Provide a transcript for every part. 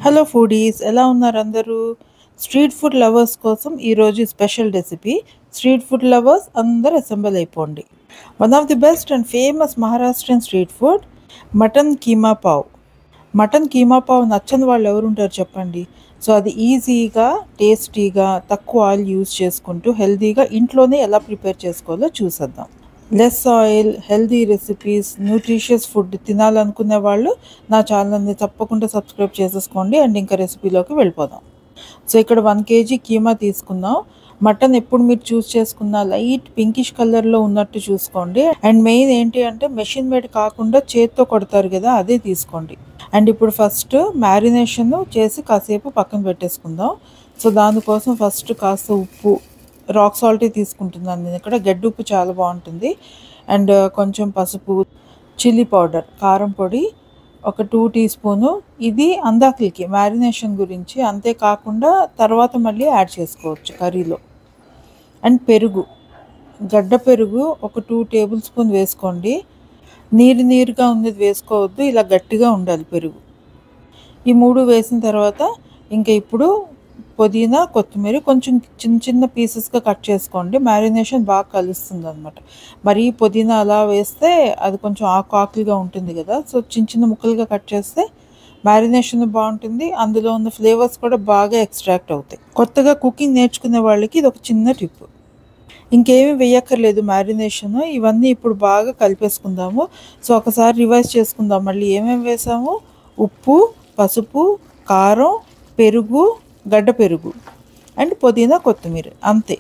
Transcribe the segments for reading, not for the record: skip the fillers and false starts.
Hello foodies, ఎలా ఉన్నారు అందరూ? స్ట్రీట్ ఫుడ్ లవర్స్ కోసం ఈరోజు special recipe. Street food lovers అందరు అసెంబుల్ అయిపోండి. One of the best and famous Maharashtrian street food mutton keema pav. Mutton keema pav నచ్చని వాళ్ళు ఎవరు ఉంటారు చెప్పండి? సో అది ఈజీగా, టేస్టీగా, తక్కువ ఆయిల్ యూజ్ చేసుకుంటూ హెల్తీగా ఇంట్లోనే ఎలా ప్రిపేర్ చేసుకోవాలో చూసేద్దాం. Less oil, healthy recipes, nutritious food తినాలనుకునే వాళ్ళు నా ఛానల్ని తప్పకుండా సబ్స్క్రైబ్ చేసేసుకోండి. అండ్ ఇంకా రెసిపీలోకి వెళ్ళిపోదాం. సో ఇక్కడ 1 kg కీమా తీసుకుందాం. మటన్ ఎప్పుడు మీరు చూస్ చేసుకున్న లైట్ పింకిష్ కలర్లో ఉన్నట్టు చూసుకోండి. అండ్ మెయిన్ ఏంటి అంటే మెషిన్ మేడ్ కాకుండా చేత్తో కొడతారు కదా, అదే తీసుకోండి. అండ్ ఇప్పుడు ఫస్ట్ మ్యారినేషన్ చేసి కాసేపు పక్కన పెట్టేసుకుందాం. సో దానికోసం ఫస్ట్ కాస్త ఉప్పు, రాక్ సాల్టే తీసుకుంటున్నాను నేను ఇక్కడ. గడ్డి ఉప్పు చాలా బాగుంటుంది. అండ్ కొంచెం పసుపు, చిల్లీ పౌడర్, కారం పొడి ఒక 2 టీ స్పూను. ఇది అందాకలకి మ్యారినేషన్ గురించి, అంతేకాకుండా తర్వాత మళ్ళీ యాడ్ చేసుకోవచ్చు కర్రీలో. అండ్ పెరుగు, గడ్డ పెరుగు ఒక 2 టేబుల్ స్పూన్ వేసుకోండి. నీరుగా ఉన్నది వేసుకోవద్దు, ఇలా గట్టిగా ఉండాలి పెరుగు. ఈ 3 వేసిన తర్వాత ఇంకా ఇప్పుడు పుదీనా, కొత్తిమీర కొంచెం చిన్న చిన్న పీసెస్గా కట్ చేసుకోండి. మ్యారినేషన్ బాగా కలుస్తుంది అనమాట. మరి పుదీనా అలా వేస్తే అది కొంచెం ఆకులుగా ఉంటుంది కదా, సో చిన్న చిన్న ముక్కలుగా కట్ చేస్తే మ్యారినేషన్ బాగుంటుంది. అందులో ఉన్న ఫ్లేవర్స్ కూడా బాగా ఎక్స్ట్రాక్ట్ అవుతాయి. కొత్తగా కుకింగ్ నేర్చుకునే వాళ్ళకి ఇది ఒక చిన్న టిప్. ఇంకేమీ వేయక్కర్లేదు మ్యారినేషన్. ఇవన్నీ ఇప్పుడు బాగా కలిపేసుకుందాము. సో ఒకసారి రివైజ్ చేసుకుందాం మళ్ళీ ఏమేమి వేసాము. ఉప్పు, పసుపు, కారం, పెరుగు, గడ్డ పెరుగు అండ్ పుదీనా, కొత్తిమీర, అంతే.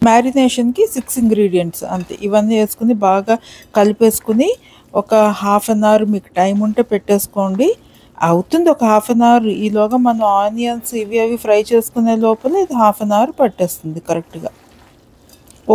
మ్యారినేషన్కి 6 ఇంగ్రీడియంట్స్ అంతే. ఇవన్నీ వేసుకుని బాగా కలిపేసుకుని ఒక హాఫ్ అన్ అవర్ మీకు టైం ఉంటే పెట్టేసుకోండి. అవుతుంది ఒక హాఫ్ అన్ అవర్. ఈలోగా మనం ఆనియన్స్ ఇవి ఫ్రై చేసుకునే లోపల ఇది హాఫ్ అన్ అవర్ పట్టేస్తుంది కరెక్ట్గా.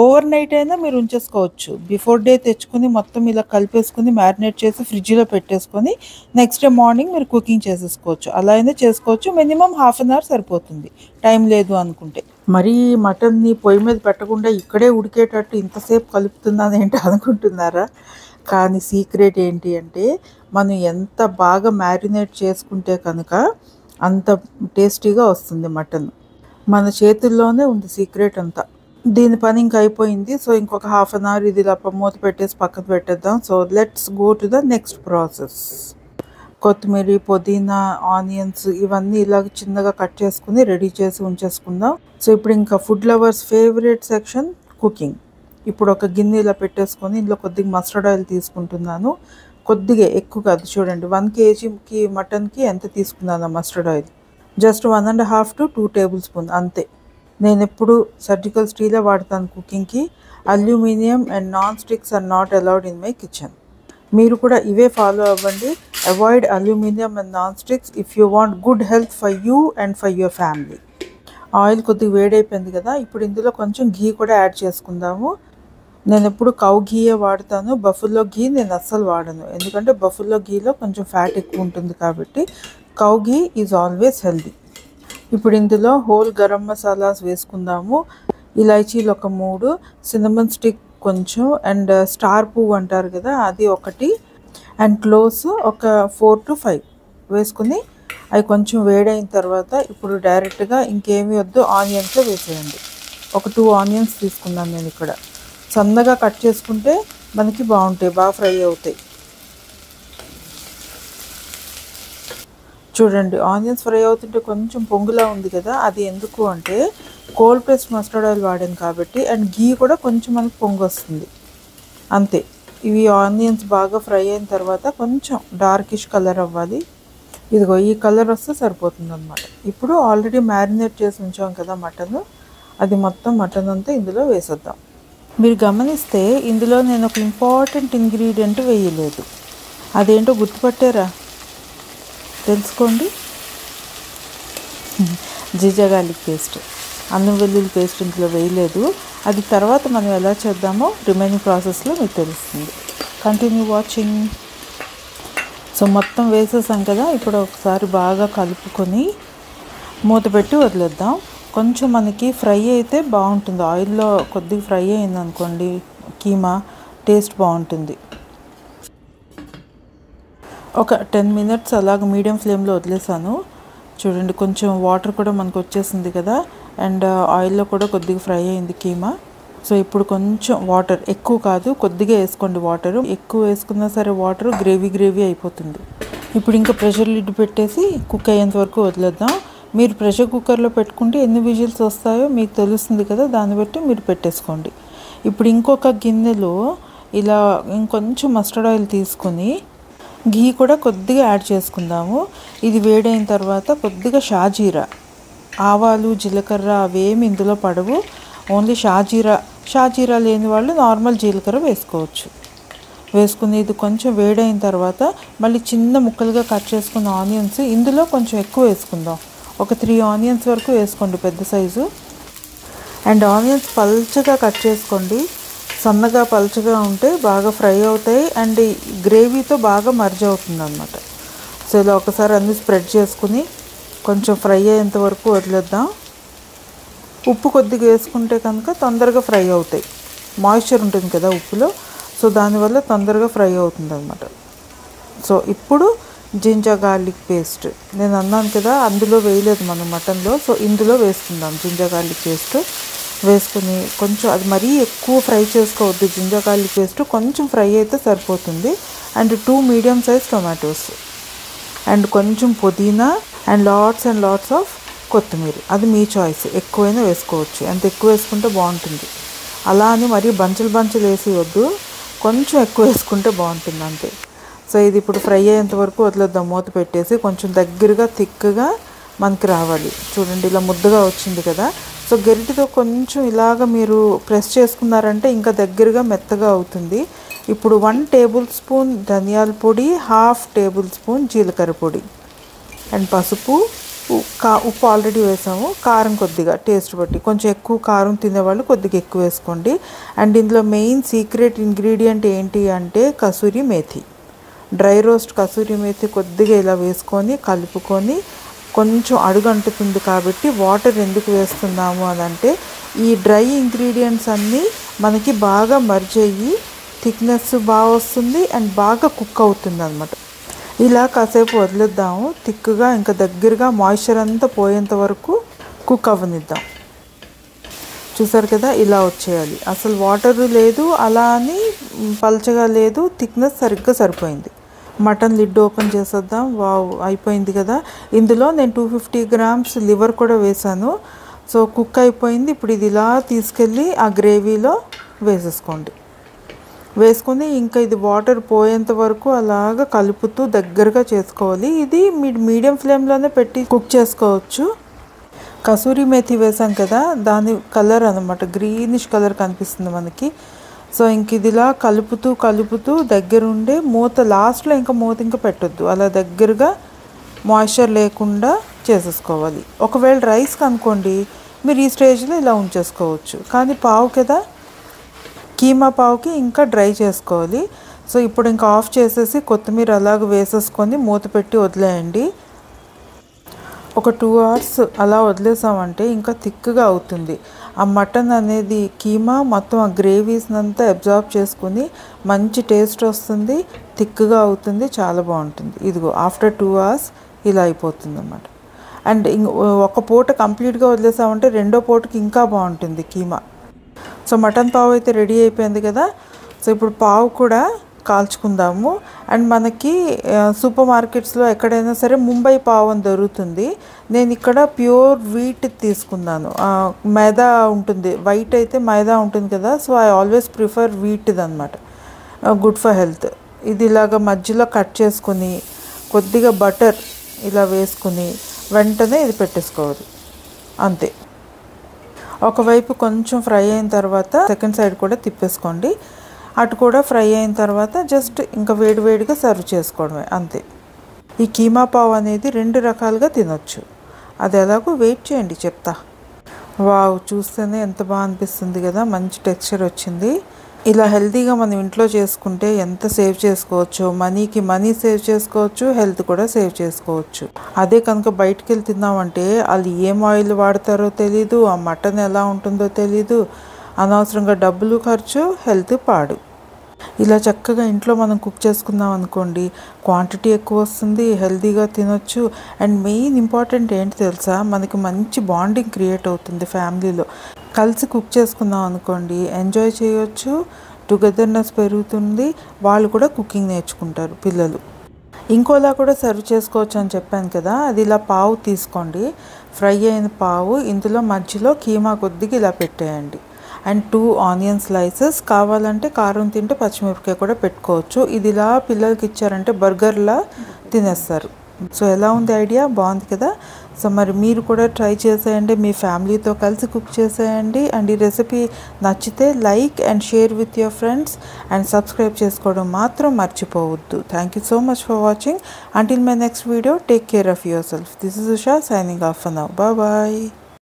ఓవర్ నైట్ అయినా మీరు ఉంచేసుకోవచ్చు. బిఫోర్ డే తెచ్చుకొని మొత్తం ఇలా కలిపేసుకుని మ్యారినేట్ చేసి ఫ్రిడ్జ్లో పెట్టేసుకొని నెక్స్ట్ డే మార్నింగ్ మీరు కుకింగ్ చేసేసుకోవచ్చు. అలా అయినా చేసుకోవచ్చు. మినిమం హాఫ్ అన్ అవర్ సరిపోతుంది టైం లేదు అనుకుంటే. మరీ మటన్ని పొయ్యి మీద పెట్టకుండా ఇక్కడే ఉడికేటట్టు ఇంతసేపు కలుపుతున్నాను ఏంటి అనుకుంటున్నారా? కానీ సీక్రెట్ ఏంటి అంటే మనం ఎంత బాగా మ్యారినేట్ చేసుకుంటే కనుక అంత టేస్టీగా వస్తుంది మటన్. మన చేతుల్లోనే ఉంది సీక్రెట్ అంతా. దీని పని ఇంకా అయిపోయింది. సో ఇంకొక హాఫ్ అన్ అవర్ ఇది ఇలా మూత పెట్టేసి పక్కన పెట్టేద్దాం. So let's go to the next process. కొత్తిమీర, పుదీనా, ఆనియన్స్ ఇవన్నీ ఇలాగ చిన్నగా కట్ చేసుకుని రెడీ చేసి ఉంచేసుకుందాం. సో ఇప్పుడు ఇంకా food lovers favourite section cooking. ఇప్పుడు ఒక గిన్నె ఇలా పెట్టేసుకొని ఇందులో కొద్దిగా మస్టర్డ్ ఆయిల్ తీసుకుంటున్నాను. కొద్దిగా, ఎక్కువ కాదు. చూడండి 1 kgకి మటన్కి ఎంత తీసుకున్నాను mustard oil. Just 1.5 to 2 tablespoon అంతే. నేను ఎప్పుడు సర్జికల్ స్టీలే వాడతాను కుకింగ్కి. Aluminium and non sticks are not allowed in my kitchen. మీరు కూడా ఇవే ఫాలో అవ్వండి. Avoid aluminium and non sticks if you want good health for you and for your family. Oil కొద్దిగా వేడైపోయింది కదా, ఇప్పుడు ఇందులో కొంచెం ఘీ కూడా యాడ్ చేసుకుందాము. నేను ఎప్పుడు కౌ ఘీయే వాడతాను. బఫెల్లో ఘీ నేను అస్సలు వాడను, ఎందుకంటే బఫెల్లో ఘీలో కొంచెం ఫ్యాట్ ఎక్కువ ఉంటుంది కాబట్టి. Cow ghee is always healthy. ఇప్పుడు ఇందులో హోల్ గరం మసాలాస్ వేసుకుందాము. ఇలాచీలు ఒక 3, సిన్నమన్ స్టిక్ కొంచెం, అండ్ స్టార్ పువ్వు అంటారు కదా అది ఒకటి, అండ్ క్లోవ్స్ ఒక 4 to 5 వేసుకుని అవి కొంచెం వేడైన తర్వాత ఇప్పుడు డైరెక్ట్గా ఇంకేమీ వద్దు, ఆనియన్స్ వేసేయండి. ఒక 2 ఆనియన్స్ తీసుకున్నాను నేను ఇక్కడ. సన్నగా కట్ చేసుకుంటే మనకి బాగుంటాయి, బాగా ఫ్రై అవుతాయి. చూడండి ఆనియన్స్ ఫ్రై అవుతుంటే కొంచెం పొంగులా ఉంది కదా, అది ఎందుకు అంటే కోల్డ్ ప్రెస్ మస్టర్డ్ ఆయిల్ వాడాను కాబట్టి. అండ్ ఘీ కూడా కొంచెం మనకు పొంగు వస్తుంది అంతే. ఇవి ఆనియన్స్ బాగా ఫ్రై అయిన తర్వాత కొంచెం డార్కిష్ కలర్ అవ్వాలి. ఇదిగో ఈ కలర్ వస్తే సరిపోతుంది అనమాట. ఇప్పుడు ఆల్రెడీ మ్యారినేట్ చేసి ఉంచాం కదా మటన్, అది మొత్తం మటన్ అంతా ఇందులో వేసేద్దాం. మీరు గమనిస్తే ఇందులో నేను ఒక ఇంపార్టెంట్ ఇంగ్రీడియంట్ వేయలేదు. అదేంటో గుర్తుపట్టారా? తెలుసుకోండి. జింజర్ గార్లిక్ పేస్ట్, అల్లం వెల్లుల్లి పేస్ట్ ఇందులో వేయలేదు. అది తర్వాత మనం ఎలా చేద్దామో రిమైనింగ్ ప్రాసెస్లో మీకు తెలుస్తుంది. Continue watching. సో మొత్తం వేసేసాం కదా, ఇప్పుడు ఒకసారి బాగా కలుపుకొని మూత పెట్టి వదిలేద్దాం. కొంచెం మనకి ఫ్రై అయితే బాగుంటుంది. ఆయిల్లో కొద్దిగా ఫ్రై అయిందనుకోండి కీమా, టేస్ట్ బాగుంటుంది. ఒక 10 minutes అలాగ మీడియం ఫ్లేమ్లో వదిలేసాను. చూడండి కొంచెం వాటర్ కూడా మనకు వచ్చేసింది కదా, అండ్ ఆయిల్లో కూడా కొద్దిగా ఫ్రై అయింది కీమా. సో ఇప్పుడు కొంచెం వాటర్, ఎక్కువ కాదు కొద్దిగా వేసుకోండి. వాటర్ ఎక్కువ వేసుకున్నా సరే వాటర్ గ్రేవీ అయిపోతుంది. ఇప్పుడు ఇంకా ప్రెషర్ లిడ్ పెట్టేసి కుక్ అయ్యేంత వరకు వదిలేద్దాం. మీరు ప్రెషర్ కుక్కర్లో పెట్టుకుంటే ఎన్ని విజిల్స్ వస్తాయో మీకు తెలుస్తుంది కదా, దాన్ని బట్టి మీరు పెట్టేసుకోండి. ఇప్పుడు ఇంకొక గిన్నెలో ఇలా ఇంకొంచెం మస్టర్డ్ ఆయిల్ తీసుకొని ఘీ కూడా కొద్దిగా యాడ్ చేసుకుందాము. ఇది వేడైన తర్వాత కొద్దిగా షాజీరా, ఆవాలు జీలకర్ర అవేమి ఇందులో పడవు, ఓన్లీ షాజీరా లేని వాళ్ళు నార్మల్ జీలకర్ర వేసుకోవచ్చు. వేసుకుని ఇది కొంచెం వేడైన తర్వాత మళ్ళీ చిన్న ముక్కలుగా కట్ చేసుకున్న ఆనియన్స్ ఇందులో కొంచెం ఎక్కువ వేసుకుందాం. ఒక 3 ఆనియన్స్ వరకు వేసుకోండి, పెద్ద సైజు. అండ్ ఆనియన్స్ పల్చగా కట్ చేసుకోండి, సన్నగా పల్చగా ఉంటే బాగా ఫ్రై అవుతాయి అండ్ గ్రేవీతో బాగా మర్జ్ అవుతుంది అన్నమాట. సో ఇలా ఒకసారి అన్నీ స్ప్రెడ్ చేసుకుని కొంచెం ఫ్రై అయ్యేంత వరకు వదిలేద్దాం. ఉప్పు కొద్దిగా వేసుకుంటే కనుక తొందరగా ఫ్రై అవుతాయి, మాయిశ్చర్ ఉంటుంది కదా ఉప్పులో, సో దానివల్ల తొందరగా ఫ్రై అవుతుంది అన్నమాట. సో ఇప్పుడు జింజర్ గార్లిక్ పేస్ట్, నేను అన్నాను కదా అందులో వేయలేదు మనం మటన్లో, సో ఇందులో వేసుకుందాం. జింజర్ గార్లిక్ పేస్ట్ వేసుకుని కొంచెం, అది మరీ ఎక్కువ ఫ్రై చేసుకోవద్దు, జింజర్ గార్లిక్ పేస్ట్ కొంచెం ఫ్రై అయితే సరిపోతుంది. And 2 medium size tomatoes and కొంచెం పుదీనా అండ్ లాట్స్ ఆఫ్ కొత్తిమీర. అది మీ చాయిస్, ఎక్కువైనా వేసుకోవచ్చు, ఎంత ఎక్కువ వేసుకుంటే బాగుంటుంది. అలా అని మరీ బంచులు వేసి వద్దు, కొంచెం ఎక్కువ వేసుకుంటే బాగుంటుంది అంతే. సో ఇది ఇప్పుడు ఫ్రై అయ్యేంత వరకు వదిలేద్దాం, మూత పెట్టేసి. కొంచెం దగ్గరగా థిక్గా మనకి రావాలి. చూడండి ఇలా ముద్దగా వచ్చింది కదా, సో గరిటెతో కొంచెం ఇలాగ మీరు ప్రెస్ చేసుకున్నారంటే ఇంకా దగ్గరగా మెత్తగా అవుతుంది. ఇప్పుడు 1 టేబుల్ స్పూన్ ధనియాల పొడి, 1/2 టేబుల్ స్పూన్ జీలకర్ర పొడి అండ్ పసుపు, ఉప్పు ఆల్రెడీ వేసాము, కారం కొద్దిగా టేస్ట్ బట్టి, కొంచెం ఎక్కువ కారం తినేవాళ్ళు కొద్దిగా ఎక్కువ వేసుకోండి. అండ్ ఇందులో మెయిన్ సీక్రెట్ ఇంగ్రీడియంట్ ఏంటి అంటే కసూరి మేథి, డ్రై రోస్ట్ కసూరి మేథి కొద్దిగా ఇలా వేసుకొని కలుపుకొని, కొంచెం అడుగంటుతుంది కాబట్టి వాటర్ ఎందుకు వేస్తున్నాము అని అంటే ఈ డ్రై ఇంగ్రీడియంట్స్ అన్నీ మనకి బాగా మర్జ్ అయ్యి థిక్నెస్ బాగా వస్తుంది అండ్ బాగా కుక్ అవుతుంది అన్నమాట. ఇలా కాసేపు వదిలేద్దాము థిక్గా, ఇంకా దగ్గరగా మాయిశ్చర్ అంతా పోయేంత వరకు కుక్ అవ్వనిద్దాం. చూసారు కదా ఇలా వచ్చేయాలి, అసలు వాటర్ లేదు, అలా అని పల్చగా లేదు, థిక్నెస్ సరిగ్గా సరిపోయింది. మటన్ లిడ్ ఓపెన్ చేసేద్దాం. వావ్, అయిపోయింది కదా. ఇందులో నేను 250 గ్రామ్స్ లివర్ కూడా వేసాను. సో కుక్ అయిపోయింది. ఇప్పుడు ఇది ఇలా తీసుకెళ్ళి ఆ గ్రేవీలో వేసేసుకోండి. వేసుకొని ఇంకా ఇది వాటర్ పోయేంత వరకు అలాగా కలుపుతూ దగ్గరగా చేసుకోవాలి. ఇది మీడియం ఫ్లేమ్లోనే పెట్టి కుక్ చేసుకోవచ్చు. కసూరి మేథి వేసాం కదా, దాని కలర్ అన్నమాట గ్రీనిష్ కలర్ కనిపిస్తుంది మనకి. సో ఇంక ఇదిలా కలుపుతూ దగ్గరుండే మూత, లాస్ట్లో ఇంకా మూత ఇంకా పెట్టొద్దు, అలా దగ్గరగా మాయిశ్చర్ లేకుండా చేసేసుకోవాలి. ఒకవేళ రైస్ కనుకోండి మీరు ఈ స్టేజ్లో ఇలా ఉంచేసుకోవచ్చు, కానీ పావు కదా, కీమా పావుకి ఇంకా డ్రై చేసుకోవాలి. సో ఇప్పుడు ఇంకా ఆఫ్ చేసేసి కొత్తిమీర అలాగ వేసేసుకొని మూత పెట్టి వదిలేయండి. ఒక 2 అవర్స్ అలా వదిలేసామంటే ఇంకా థిక్గా అవుతుంది. ఆ మటన్ అనేది కీమా మొత్తం ఆ గ్రేవీస్నంతా అబ్జార్బ్ చేసుకుని మంచి టేస్ట్ వస్తుంది, థిక్గా అవుతుంది, చాలా బాగుంటుంది. ఇదిగో ఆఫ్టర్ 2 అవర్స్ ఇలా అయిపోతుంది అన్నమాట. అండ్ ఒక పూట కంప్లీట్గా వదిలేసామంటే రెండో పూటకి ఇంకా బాగుంటుంది కీమా. సో మటన్ పావు అయితే రెడీ అయిపోయింది కదా. సో ఇప్పుడు పావు కూడా కాల్చుకుందాము. అండ్ మనకి సూపర్ మార్కెట్స్లో ఎక్కడైనా సరే ముంబై పావు అని దొరుకుతుంది. నేను ఇక్కడ ప్యూర్ వీట్ తీసుకున్నాను. మైదా ఉంటుంది, వైట్ అయితే మైదా ఉంటుంది కదా, సో ఐ ఆల్వేస్ ప్రిఫర్ వీట్ది అనమాట, గుడ్ ఫర్ హెల్త్. ఇది ఇలాగ మధ్యలో కట్ చేసుకుని కొద్దిగా బటర్ ఇలా వేసుకుని వెంటనే ఇది పెట్టేసుకోవాలి అంతే. ఒకవైపు కొంచెం ఫ్రై అయిన తర్వాత సెకండ్ సైడ్ కూడా తిప్పేసుకోండి. అటు కూడా ఫ్రై అయిన తర్వాత జస్ట్ ఇంకా వేడివేడిగా సర్వ్ చేసుకోవడమే అంతే. ఈ కీమా పావ్ అనేది 2 రకాలుగా తినొచ్చు. అది ఎలాగో వెయిట్ చేయండి చెప్తా. వావ్, చూస్తేనే ఎంత బాగా అనిపిస్తుంది కదా, మంచి టెక్స్చర్ వచ్చింది. ఇలా హెల్తీగా మనం ఇంట్లో చేసుకుంటే ఎంత సేవ్ చేసుకోవచ్చు, మనీకి మనీ సేవ్ చేసుకోవచ్చు, హెల్త్ కూడా సేవ్ చేసుకోవచ్చు. అదే కనుక బయటికి వెళ్ళి తిన్నామంటే వాళ్ళు ఏం ఆయిల్ వాడతారో తెలీదు, ఆ మటన్ ఎలా ఉంటుందో తెలీదు, అనవసరంగా డబ్బులు ఖర్చు, హెల్త్ పాడు. ఇలా చక్కగా ఇంట్లో మనం కుక్ చేసుకుందాం అనుకోండి, క్వాంటిటీ ఎక్కువ వస్తుంది, హెల్తీగా తినొచ్చు. అండ్ మెయిన్ ఇంపార్టెంట్ ఏంటి తెలుసా, మనకి మంచి బాండింగ్ క్రియేట్ అవుతుంది ఫ్యామిలీలో. కలిసి కుక్ చేసుకుందాం అనుకోండి, ఎంజాయ్ చేయొచ్చు, టుగెదర్నెస్ పెరుగుతుంది, వాళ్ళు కూడా కుకింగ్ నేర్చుకుంటారు పిల్లలు. ఇంకోలా కూడా సర్వ్ చేసుకోవచ్చు అని చెప్పాను కదా, అది ఇలా పావు తీసుకోండి, ఫ్రై అయిన పావు, ఇందులో మధ్యలో కీమా కొద్దిగా ఇలా పెట్టేయండి. అండ్ 2 ఆనియన్ స్లైసెస్, కావాలంటే కారం తింటే పచ్చిమిరపకాయ కూడా పెట్టుకోవచ్చు. ఇది ఇలా పిల్లలకి ఇచ్చారంటే బర్గర్లా తినేస్తారు. సో ఎలా ఉంది ఐడియా? బాగుంది కదా. సో మరి మీరు కూడా ట్రై చేసేయండి, మీ ఫ్యామిలీతో కలిసి కుక్ చేసేయండి. అండ్ ఈ రెసిపీ నచ్చితే like and share with your friends and subscribe చేసుకోవడం మాత్రం మర్చిపోవద్దు. Thank you so much for watching. Until my next video, take care of yourself. This is Usha signing off for now. Bye bye.